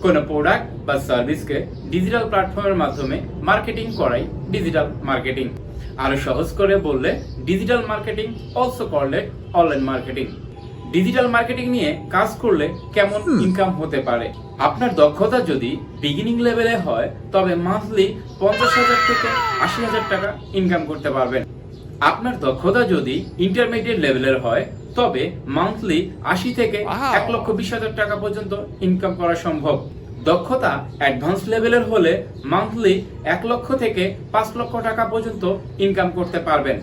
কোনো প্রোডাক্ট বা সার্ভিসকে ডিজিটাল প্ল্যাটফর্মের মাধ্যমে মার্কেটিং করাই ডিজিটাল মার্কেটিং। আরো সহজ করে বললে digital marketing, also called online marketing. Digital marketing নিয়ে কাজ করলে কেমন ইনকাম হতে পারে? আপনার দক্ষতা যদি বিগিনিং লেভেলে হয় তবে মান্থলি 50,000 থেকে 80,000 টাকা ইনকাম করতে পারবেন। আপনার দক্ষতা যদি ইন্টারমিডিয়েট লেভেলের হয় তবে মান্থলি 80 থেকে 1,20,000 টাকা পর্যন্ত ইনকাম করা সম্ভব। দক্ষতা অ্যাডভান্স লেভেলের হলে মান্থলি 1 লক্ষ থেকে 5 লক্ষ টাকা পর্যন্ত ইনকাম করতে পারবেন।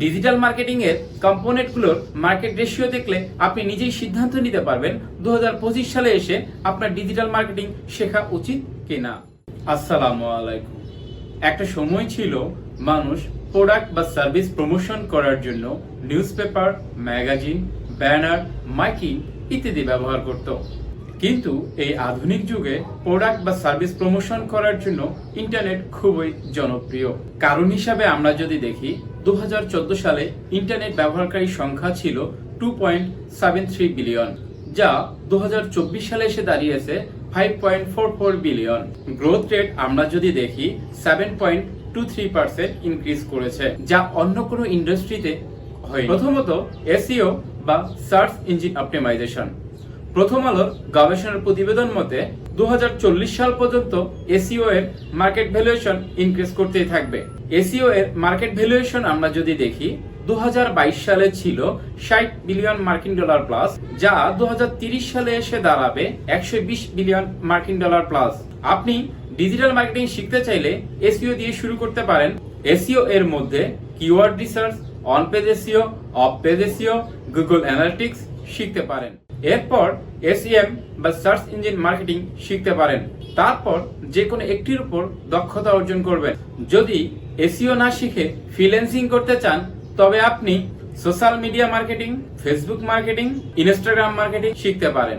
ডিজিটাল মার্কেটিং এর কম্পোনেন্টগুলোর মার্কেট রেশিও দেখলে আপনি নিজেই সিদ্ধান্ত নিতে পারবেন 2025 সালে এসে আপনার ডিজিটাল মার্কেটিং শেখা উচিত কিনা। আসসালামু আলাইকুম। একটা সময় ছিল মানুষ প্রোডাক্ট বা সার্ভিস প্রমোশন করার জন্য নিউজপেপার, ম্যাগাজিন, ব্যানার, মাইকিং ইত্যাদি ব্যবহার করত। কিন্তু এই আধুনিক যুগে প্রোডাক্ট বা সার্ভিস প্রমোশন করার জন্য ইন্টারনেট খুবই জনপ্রিয়। কারণ হিসাবে আমরা যদি দেখি 2014 সালে ইন্টারনেট ব্যবহারকারীর সংখ্যা ছিল 2.73 বিলিয়ন, যা 2024 সালে এসে দাঁড়িয়েছে 5.44 বিলিয়ন। গ্রোথ রেট আমরা যদি দেখি 7.23% ইনক্রিজ করেছে, যা অন্য কোনো ইন্ডাস্ট্রিতে হয়নি। প্রথমত এসইও বা সার্চ ইঞ্জিন অপটিমাইজেশন। প্রথম আলোর গবেষণার প্রতিবেদন মতে 2040 সাল পর্যন্ত এসইও এর মার্কেট ভ্যালুয়েশন ইনক্রিজ করতেই থাকবে। এসইও এর মার্কেট ভ্যালুয়েশন আমরা যদি দেখি 2022 সালে ছিল 60 বিলিয়ন মার্কিন ডলার প্লাস, যা 2030 সালে এসে দাঁড়াবে 120 বিলিয়ন মার্কিন ডলার প্লাস। আপনি ডিজিটাল মার্কেটিং শিখতে চাইলে এসইও দিয়ে শুরু করতে পারেন। এসইও এর মধ্যে keyword research, on page SEO, of page SEO, Google analytics শিখতে পারেন। এরপর এসইএম বা সার্চ ইঞ্জিন মার্কেটিং শিখতে পারেন। তারপর যে কোনো একটির উপর দক্ষতা অর্জন করবেন। যদি এসইও না শিখে ফ্রিল্যান্সিং করতে চান তবে আপনি social media marketing, Facebook marketing, Instagram marketing শিখতে পারেন।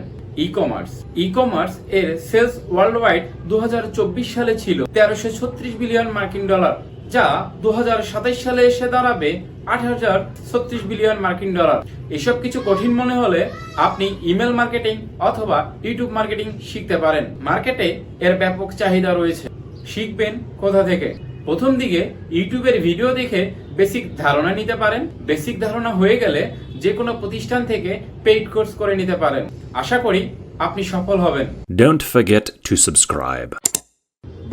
ই কমার্স এর সেলস ওয়ার্ল্ড ওয়াইড 2024 সালে ছিল 1336 বিলিয়ন মার্কিন ডলার, যা 2027 সালে এসে দাঁড়াবে 8,036 বিলিয়ন মার্কিন ডলার। এসব কিছু কঠিন মনে হলে আপনি ইমেল মার্কেটিং অথবা ইউটিউব মার্কেটিং শিখতে পারেন। মার্কেটে এর ব্যাপক চাহিদা রয়েছে। শিখবেন কোথা থেকে? প্রথম দিকে ইউটিউবের ভিডিও দেখে বেসিক ধারণা নিতে পারেন। বেসিক ধারণা হয়ে গেলে যে কোনো প্রতিষ্ঠান থেকে পেইড কোর্স করে নিতে পারেন। আশা করি আপনি সফল হবেন। Don't forget to subscribe.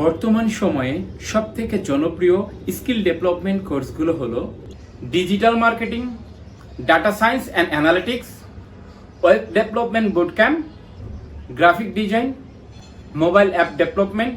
বর্তমান সময়ে সবথেকে জনপ্রিয় স্কিল ডেভেলপমেন্ট কোর্সগুলো হলো digital marketing, data science and analytics, web development boot camp, graphic design, mobile app development,